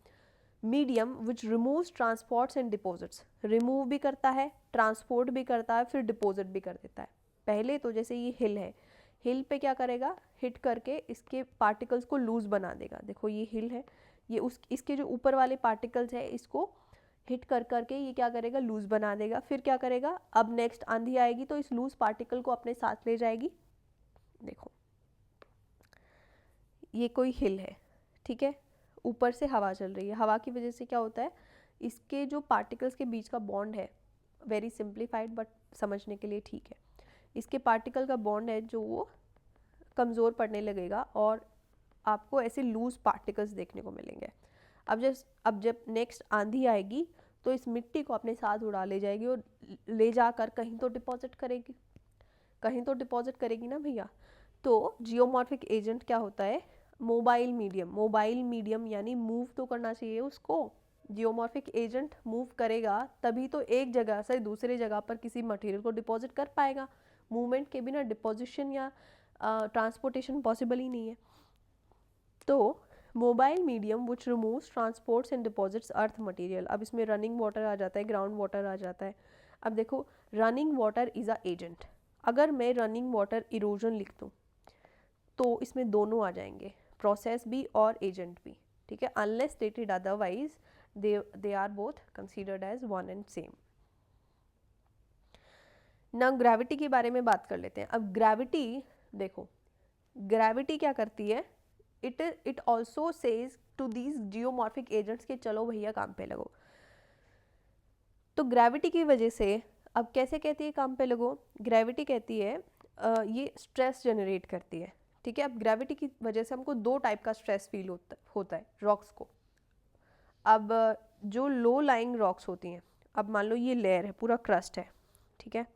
medium which removes, transports and deposits. Remove भी करता है, ट्रांसपोर्ट भी करता है, फिर डिपॉजिट भी कर देता है। पहले तो जैसे ये हिल है, हिल पे क्या करेगा, हिट करके इसके पार्टिकल्स को लूज बना देगा। देखो ये हिल है, ये इसके जो ऊपर वाले पार्टिकल्स है इसको हिट करके ये क्या करेगा, लूज बना देगा। फिर क्या करेगा, अब नेक्स्ट आंधी आएगी तो इस लूज पार्टिकल को अपने साथ ले जाएगी। देखो ये कोई हिल है, ठीक है, ऊपर से हवा चल रही है, हवा की वजह से क्या होता है, इसके जो पार्टिकल्स के बीच का बॉन्ड है, वेरी सिंप्लीफाइड बट समझने के लिए ठीक है, इसके पार्टिकल का बॉन्ड है जो वो कमज़ोर पड़ने लगेगा और आपको ऐसे लूज पार्टिकल्स देखने को मिलेंगे। अब जब नेक्स्ट आंधी आएगी तो इस मिट्टी को अपने साथ उड़ा ले जाएगी और ले जाकर कहीं तो डिपॉजिट करेगी, कहीं तो डिपॉजिट करेगी ना भैया। तो जियोमॉर्फिक एजेंट क्या होता है, मोबाइल मीडियम यानी मूव तो करना चाहिए उसको। जियोमॉर्फिक एजेंट मूव करेगा तभी तो एक जगह से दूसरे जगह पर किसी मटेरियल को डिपॉजिट कर पाएगा। मूवमेंट के बिना डिपॉजिशन या ट्रांसपोर्टेशन पॉसिबल ही नहीं है। तो mobile medium which removes, transports and deposits earth material. अब इसमें रनिंग वाटर आ जाता है, ग्राउंड वाटर आ जाता है। अब देखो, running water is a agent. अगर मैं रनिंग वाटर इरोजन लिख दूँ तो इसमें दोनों आ जाएंगे, प्रोसेस भी और एजेंट भी, ठीक है। Unless stated otherwise they are both considered as one and same. ना ग्रेविटी के बारे में बात कर लेते हैं। अब ग्रेविटी देखो, ग्रेविटी क्या करती है, it also says to these geomorphic agents के चलो भैया काम पे लगो। तो ग्रेविटी की वजह से अब कैसे कहती है काम पे लगो, ग्रेविटी कहती है ये स्ट्रेस जनरेट करती है, ठीक है। अब ग्रेविटी की वजह से हमको दो टाइप का स्ट्रेस फील होता है रॉक्स को। अब जो लो लाइंग रॉक्स होती हैं, अब मान लो ये लेयर है, पूरा क्रस्ट है, ठीक है,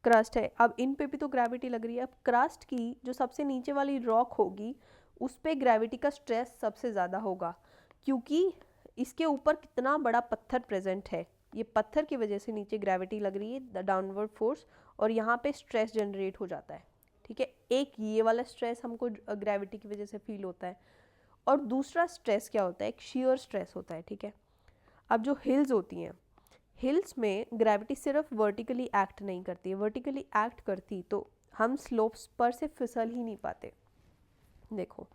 क्रस्ट है। अब इन पे भी तो ग्रेविटी लग रही है। अब क्रस्ट की जो सबसे नीचे वाली रॉक होगी उस पे ग्रेविटी का स्ट्रेस सबसे ज़्यादा होगा, क्योंकि इसके ऊपर कितना बड़ा पत्थर प्रेजेंट है, ये पत्थर की वजह से नीचे ग्रेविटी लग रही है, द डाउनवर्ड फोर्स, और यहाँ पे स्ट्रेस जनरेट हो जाता है, ठीक है। एक ये वाला स्ट्रेस हमको ग्रेविटी की वजह से फील होता है, और दूसरा स्ट्रेस क्या होता है, एक शेयर स्ट्रेस होता है, ठीक है। अब जो हिल्स होती हैं, हिल्स में ग्रेविटी सिर्फ वर्टिकली एक्ट नहीं करती है, वर्टिकली एक्ट करती तो हम स्लोप्स पर से फिसल ही नहीं पाते। देखो,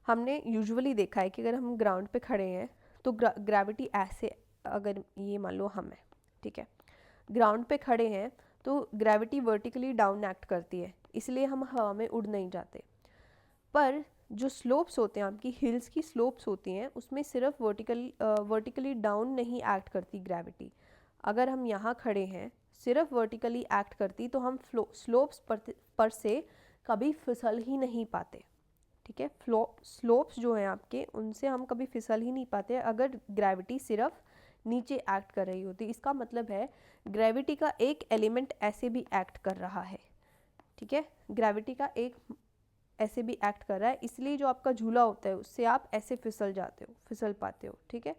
हमने यूजुअली देखा है कि अगर हम ग्राउंड पे खड़े हैं तो ग्रेविटी ऐसे, अगर ये मान लो हम हैं, ठीक है, ग्राउंड पे खड़े हैं तो ग्रेविटी वर्टिकली डाउन एक्ट करती है, इसलिए हम हवा में उड़ नहीं जाते। पर जो स्लोप्स होते हैं, आपकी हिल्स की स्लोप्स होती हैं, उसमें सिर्फ वर्टिकली डाउन नहीं एक्ट करती ग्रेविटी। अगर हम यहाँ खड़े हैं, सिर्फ वर्टिकली एक्ट करती तो हम स्लोप्स पर से कभी फिसल ही नहीं पाते, ठीक है। स्लोप्स जो हैं आपके, उनसे हम कभी फिसल ही नहीं पाते अगर ग्रेविटी सिर्फ नीचे एक्ट कर रही होती। इसका मतलब है ग्रेविटी का एक एलिमेंट ऐसे भी एक्ट कर रहा है, ठीक है, ग्रेविटी का एक ऐसे भी एक्ट कर रहा है, इसलिए जो आपका झूला होता है उससे आप ऐसे फिसल पाते हो, ठीक है।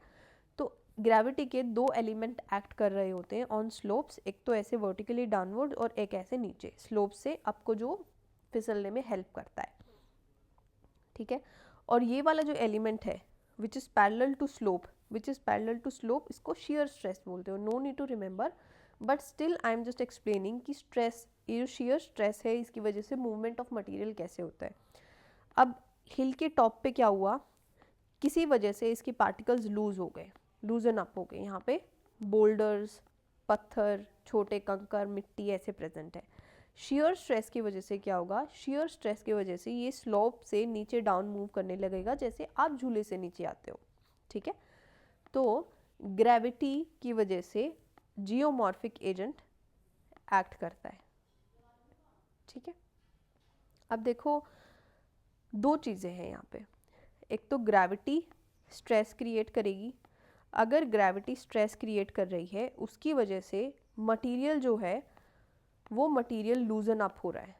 तो ग्रेविटी के दो एलिमेंट एक्ट कर रहे होते हैं ऑन स्लोप्स, एक तो ऐसे वर्टिकली डाउनवर्ड और एक ऐसे नीचे, स्लोप से आपको जो फिसलने में हेल्प करता है, ठीक है। और ये वाला जो एलिमेंट है which is parallel to slope, इसको शेयर स्ट्रेस बोलते हो। No need to remember, but still I am just explaining कि स्ट्रेस, ये शेयर स्ट्रेस है, इसकी वजह से मूवमेंट ऑफ मटेरियल कैसे होता है। अब हिल के टॉप पे क्या हुआ, किसी वजह से इसके पार्टिकल्स लूजन अप हो गए, यहाँ पे बोल्डर्स, पत्थर, छोटे कंकर, मिट्टी ऐसे प्रेजेंट है। शेयर स्ट्रेस की वजह से क्या होगा, शेयर स्ट्रेस की वजह से ये स्लोप से नीचे डाउन मूव करने लगेगा, जैसे आप झूले से नीचे आते हो, ठीक है। तो ग्रेविटी की वजह से जियोमॉर्फिक एजेंट एक्ट करता है, ठीक है। अब देखो, दो चीज़ें हैं यहाँ पे, एक तो ग्रेविटी स्ट्रेस क्रिएट करेगी, अगर ग्रेविटी स्ट्रेस क्रिएट कर रही है उसकी वजह से मटेरियल जो है वो मटेरियल लूजन अप हो रहा है,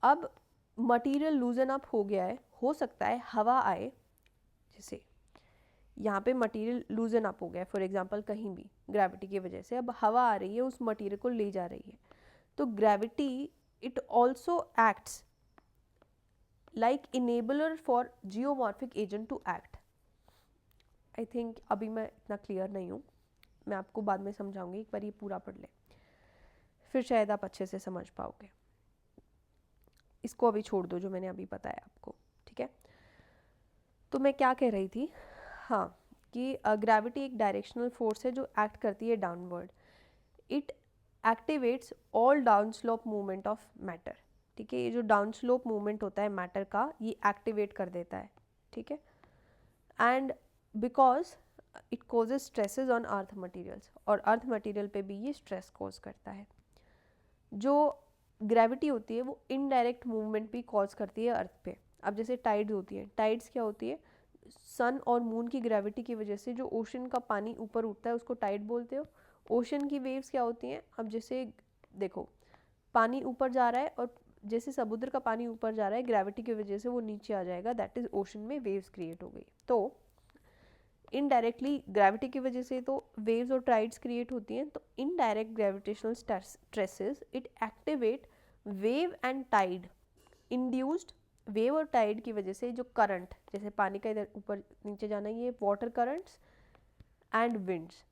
अब मटेरियल लूजन अप हो गया है, हो सकता है हवा आए, जैसे यहाँ पे मटेरियल लूजन अप हो गया है फॉर एग्जांपल कहीं भी ग्रेविटी की वजह से, अब हवा आ रही है उस मटेरियल को ले जा रही है, तो gravity it also acts like enabler for geomorphic agent to act. I think अभी मैं इतना क्लियर नहीं हूँ, मैं आपको बाद में समझाऊंगी, एक बार ये पूरा पढ़ ले फिर शायद आप अच्छे से समझ पाओगे। इसको अभी छोड़ दो जो मैंने अभी बताया आपको, ठीक है। तो मैं क्या कह रही थी, हाँ, कि ग्रेविटी एक डायरेक्शनल फोर्स है जो एक्ट करती है downward, it activates all down slope movement of matter, ठीक है, ये जो डाउन स्लोप मूवमेंट होता है मैटर का, ये एक्टिवेट कर देता है, ठीक है। And because it causes stresses on earth materials, और अर्थ मटेरियल पे भी ये स्ट्रेस कॉज करता है। जो ग्रेविटी होती है वो इनडायरेक्ट मूवमेंट भी कॉज करती है अर्थ पे। अब जैसे टाइड्स होती है, टाइड्स क्या होती है, सन और मून की ग्रेविटी की वजह से जो ओशन का पानी ऊपर उठता है उसको टाइड बोलते हो। ओशन की वेव्स क्या होती हैं, अब जैसे देखो पानी ऊपर जा रहा है और जैसे समुद्र का पानी ऊपर जा रहा है ग्रेविटी की वजह से वो नीचे आ जाएगा, दैट इज ओशन में वेव्स क्रिएट हो गई। तो इनडायरेक्टली ग्रेविटी की वजह से तो वेव्स और टाइड्स क्रिएट होती हैं, तो indirect gravitational stresses it activate wave and tide induced. Wave और टाइड की वजह से जो करंट, जैसे पानी का इधर ऊपर नीचे जाना, ये वाटर करंट्स एंड विंड्स,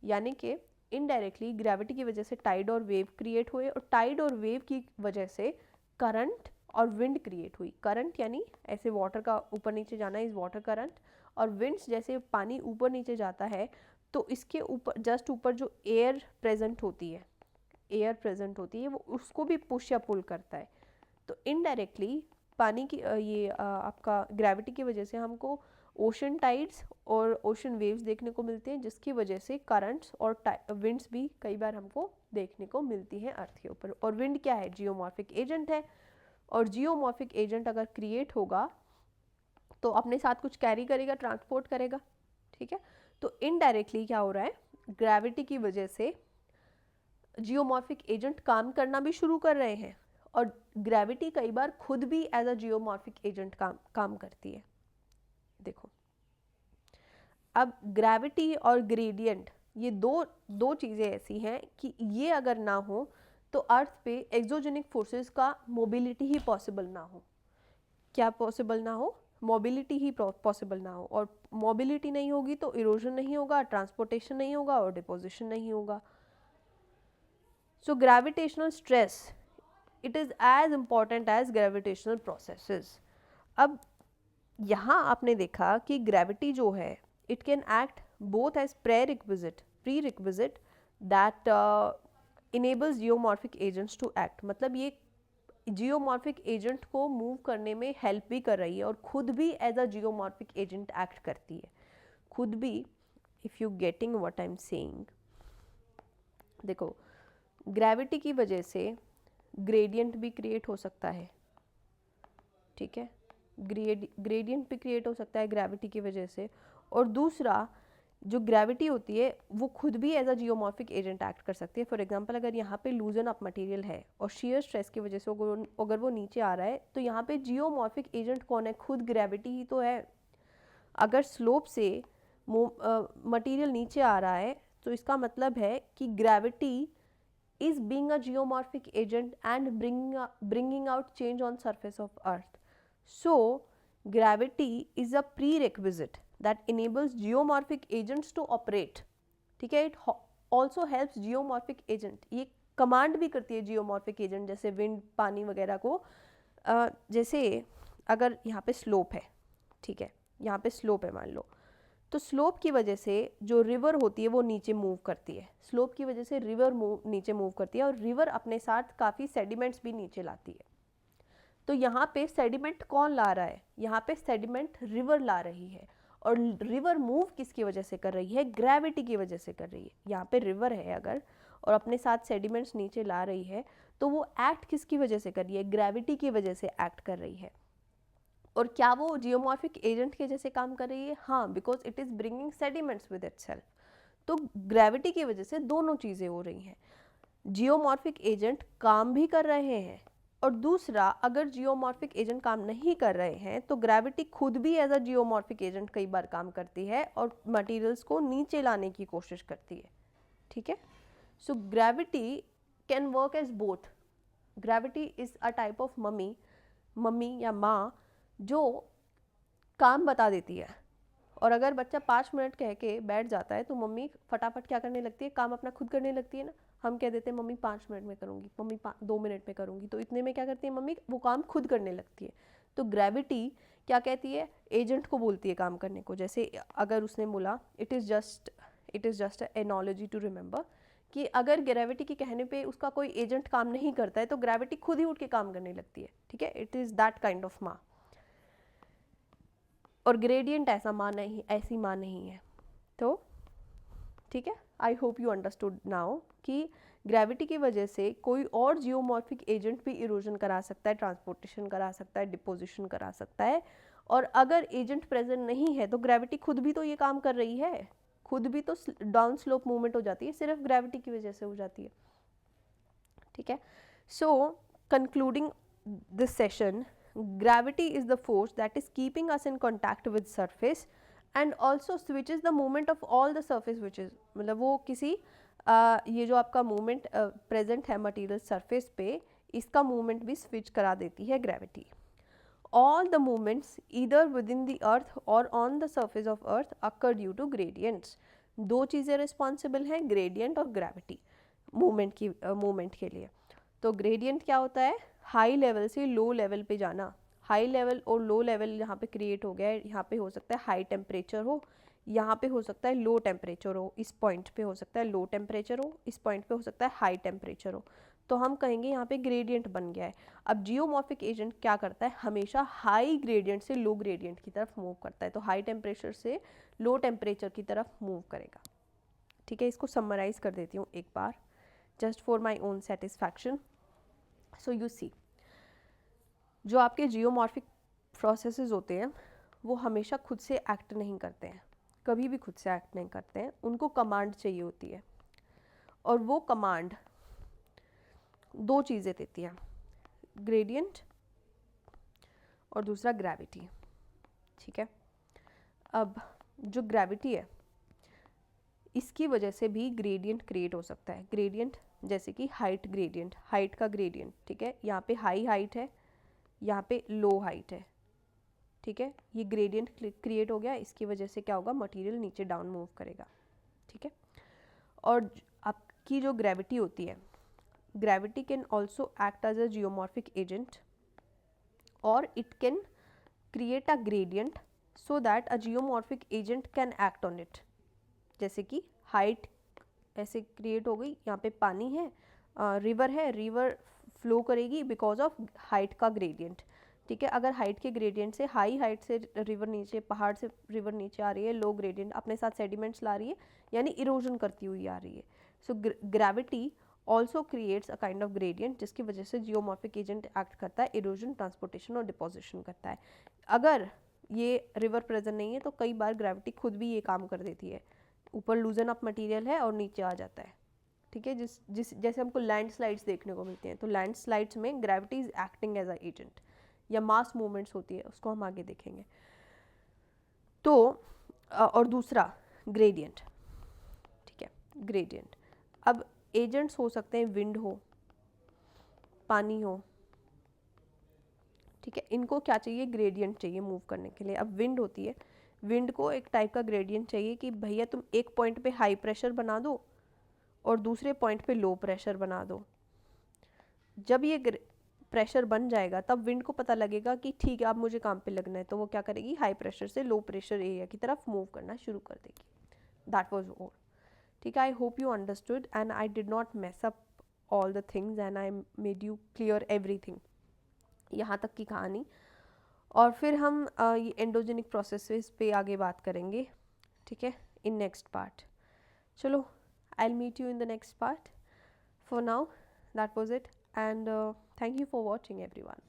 यानी कि इनडायरेक्टली ग्रेविटी की वजह से टाइड और वेव क्रिएट हुए, और टाइड और वेव की वजह से करंट और विंड क्रिएट हुई। करंट यानी ऐसे वाटर का ऊपर नीचे जाना इज वाटर करंट, और विंड्स जैसे पानी ऊपर नीचे जाता है तो इसके ऊपर जस्ट ऊपर जो एयर प्रेजेंट होती है, एयर प्रेजेंट होती है वो उसको भी पुश या पुल करता है। तो इनडायरेक्टली पानी की आपका ग्रेविटी की वजह से हमको ओशन टाइड्स और ओशन वेव्स देखने को मिलते हैं, जिसकी वजह से करंट्स और विंड्स भी कई बार हमको देखने को मिलती हैं अर्थ के ऊपर। और विंड क्या है, जियोमॉर्फिक एजेंट है, और जियोमॉर्फिक एजेंट अगर क्रिएट होगा तो अपने साथ कुछ कैरी करेगा, ट्रांसपोर्ट करेगा, ठीक है। तो इनडायरेक्टली क्या हो रहा है, ग्रेविटी की वजह से जियोमॉर्फिक एजेंट काम करना भी शुरू कर रहे हैं, और ग्रेविटी कई बार खुद भी एज अ जियोमॉर्फिक एजेंट काम करती है। देखो अब ग्रेविटी और ग्रेडियंट ये दो चीज़ें ऐसी हैं कि ये अगर ना हो तो अर्थ पे एक्सोजेनिक फोर्सेस का मोबिलिटी ही पॉसिबल ना हो। क्या पॉसिबल ना हो, मोबिलिटी ही पॉसिबल ना हो, और मोबिलिटी नहीं होगी तो इरोजन नहीं होगा, ट्रांसपोर्टेशन नहीं होगा और डिपोजिशन नहीं होगा। So gravitational stress it is as important as gravitational processes. अब यहाँ आपने देखा कि ग्रेविटी जो है it can act both as prerequisite that enables geomorphic agents to act, मतलब ये जियोमॉर्फिक एजेंट को मूव करने में हेल्प भी कर रही है और खुद भी as a geomorphic agent act करती है, खुद भी। If you getting what I am saying, देखो ग्रेविटी की वजह से ग्रेडियंट भी क्रिएट हो सकता है, ठीक है, ग्रेडियंट भी क्रिएट हो सकता है ग्रेविटी की वजह से। और दूसरा जो ग्रेविटी होती है वो खुद भी as a geomorphic agent act कर सकती है। फॉर एग्जांपल अगर यहाँ पे लूजन अप मटेरियल है और शेयर स्ट्रेस की वजह से अगर वो नीचे आ रहा है तो यहाँ पे जियोमॉर्फिक एजेंट कौन है, खुद ग्रेविटी ही तो है। अगर स्लोप से मटेरियल नीचे आ रहा है तो इसका मतलब है कि gravity is being a geomorphic agent and bringing out change on surface of earth. So gravity is a prerequisite that enables geomorphic agents to operate, ठीक है। it also helps geomorphic agent, ये कमांड भी करती है geomorphic agent, जैसे wind पानी वगैरह को। जैसे अगर यहाँ पे स्लोप है, ठीक है, यहाँ पे स्लोप है मान लो, तो स्लोप की वजह से जो रिवर होती है वो नीचे मूव करती है, स्लोप की वजह से रिवर नीचे मूव करती है, और रिवर अपने साथ काफ़ी सेडिमेंट्स भी नीचे लाती है। तो यहाँ पे सेडिमेंट कौन ला रहा है, यहाँ पे सेडिमेंट रिवर ला रही है, और रिवर मूव किसकी वजह से कर रही है, ग्रेविटी की वजह से कर रही है। यहाँ पे रिवर है अगर और अपने साथ सेडिमेंट्स नीचे ला रही है तो वो एक्ट किसकी वजह से कर रही है, ग्रेविटी की वजह से एक्ट कर रही है। और क्या वो जियोमॉर्फिक एजेंट के जैसे काम कर रही है, हाँ, because it is bringing sediments with itself. तो ग्रेविटी की वजह से दोनों चीज़ें हो रही हैं, जियोमॉर्फिक एजेंट काम भी कर रहे हैं, और दूसरा अगर जियोमॉर्फिक एजेंट काम नहीं कर रहे हैं तो ग्रेविटी खुद भी एज अ जियोमॉर्फिक एजेंट कई बार काम करती है और मटेरियल्स को नीचे लाने की कोशिश करती है, ठीक है। So gravity can work as both. Gravity is a type of mummy या माँ जो काम बता देती है, और अगर बच्चा 5 मिनट कह के बैठ जाता है तो मम्मी फटाफट क्या करने लगती है, काम अपना खुद करने लगती है ना। हम कह देते हैं मम्मी 5 मिनट में करूँगी, मम्मी 2 मिनट में करूँगी, तो इतने में क्या करती है मम्मी, वो काम खुद करने लगती है। तो ग्रेविटी क्या कहती है, एजेंट को बोलती है काम करने को। जैसे अगर उसने बोला it is just analogy to remember कि अगर ग्रेविटी के कहने पे उसका कोई एजेंट काम नहीं करता है तो ग्रेविटी खुद ही उठ के काम करने लगती है, ठीक है, it is that kind of माँ। और ग्रेडियंट ऐसा माँ नहीं, ऐसी माँ नहीं है। तो ठीक है, I hope you understood now कि ग्रेविटी की वजह से कोई और जियोमॉर्फिक एजेंट भी इरोजन करा सकता है, ट्रांसपोर्टेशन करा सकता है, डिपोजिशन करा सकता है। और अगर एजेंट प्रेजेंट नहीं है तो ग्रेविटी खुद भी तो ये काम कर रही है, खुद भी तो डाउन स्लोप मूवमेंट हो जाती है, सिर्फ ग्रेविटी की वजह से हो जाती है, ठीक है। So concluding this session, gravity is the force that is keeping us in contact with surface and also switches the movement of all the surface which is, मतलब वो किसी ये जो आपका मूवमेंट प्रेजेंट है मटेरियल सरफेस पे, इसका movement भी स्विच करा देती है gravity. All the movements either within the earth और on the surface of earth occur due to gradients. दो चीज़ें रिस्पॉन्सिबल हैं, ग्रेडियंट और ग्रेविटी, मूवमेंट के लिए। तो ग्रेडियंट क्या होता है, हाई लेवल से लो लेवल पे जाना। हाई लेवल और लो लेवल यहाँ पे क्रिएट हो गया है, यहाँ पे हो सकता है हाई टेम्परेचर हो, यहाँ पे हो सकता है लो टेम्परेचर हो, इस पॉइंट पे हो सकता है लो टेम्परेचर हो, इस पॉइंट पे हो सकता है हाई टेम्परेचर हो, तो हम कहेंगे यहाँ पे ग्रेडियंट बन गया है। अब जियोमॉर्फिक एजेंट क्या करता है, हमेशा हाई ग्रेडियंट से लो ग्रेडियंट की तरफ मूव करता है, तो हाई टेम्परेचर से लो टेम्परेचर की तरफ मूव करेगा, ठीक है। इसको समराइज कर देती हूँ एक बार, just for my own satisfaction. So you see, जो आपके जियोमॉर्फिक प्रोसेसेस होते हैं वो हमेशा खुद से एक्ट नहीं करते हैं, कभी भी खुद से एक्ट नहीं करते हैं, उनको कमांड चाहिए होती है। और वो कमांड दो चीज़ें देती है, ग्रेडियंट और दूसरा ग्रेविटी, ठीक है। अब जो ग्रेविटी है इसकी वजह से भी ग्रेडियंट क्रिएट हो सकता है। ग्रेडियंट जैसे कि हाइट ग्रेडियंट, हाइट का ग्रेडियंट, ठीक है, यहाँ पे हाई हाइट है, यहाँ पे लो हाइट है, ठीक है, ये ग्रेडियंट क्रिएट हो गया, इसकी वजह से क्या होगा, मटेरियल नीचे डाउन मूव करेगा, ठीक है। और आपकी जो ग्रेविटी होती है, gravity can also act as a geomorphic agent और it can create a gradient so that a geomorphic agent can act on it. जैसे कि हाइट ऐसे क्रिएट हो गई, यहाँ पे पानी है, रिवर है, रिवर फ्लो करेगी बिकॉज ऑफ हाइट का ग्रेडियंट, ठीक है। अगर हाइट के ग्रेडियंट से, हाई हाइट से रिवर नीचे, पहाड़ से रिवर नीचे आ रही है, लो ग्रेडियंट अपने साथ सेडिमेंट्स ला रही है, यानी इरोजन करती हुई आ रही है। So gravity also creates a kind of gradient, जिसकी वजह से जियोमॉर्फिक एजेंट एक्ट करता है, इरोजन, ट्रांसपोर्टेशन और डिपोजिशन करता है। अगर ये रिवर प्रेजेंट नहीं है तो कई बार ग्रेविटी खुद भी ये काम कर देती है, ऊपर लूजन अप मटेरियल है और नीचे आ जाता है, ठीक है। जैसे हमको लैंडस्लाइड्स देखने को मिलते हैं, तो लैंडस्लाइड्स में gravity is acting as a agent, या मास मूवमेंट्स होती है, उसको हम आगे देखेंगे। तो और दूसरा ग्रेडियंट, ठीक है, ग्रेडियंट। अब एजेंट्स हो सकते हैं, विंड हो, पानी हो, ठीक है, इनको क्या चाहिए, ग्रेडियंट चाहिए मूव करने के लिए। अब विंड होती है, विंड को एक टाइप का ग्रेडियंट चाहिए कि भैया तुम एक पॉइंट पे हाई प्रेशर बना दो और दूसरे पॉइंट पे लो प्रेशर बना दो। जब ये प्रेशर बन जाएगा तब विंड को पता लगेगा कि ठीक है अब मुझे काम पे लगना है, तो वो क्या करेगी, हाई प्रेशर से लो प्रेशर एरिया की तरफ मूव करना शुरू कर देगी। दैट वाज ऑल, ठीक है। I hope you understood and I did not mess up all the things and I made you clear everything, यहाँ तक की कहानी। और फिर हम ये एंडोजेनिक प्रोसेसेस पे आगे बात करेंगे, ठीक है, इन नेक्स्ट पार्ट। चलो, I'll meet you in the next part. For now, that was it, and thank you for watching everyone.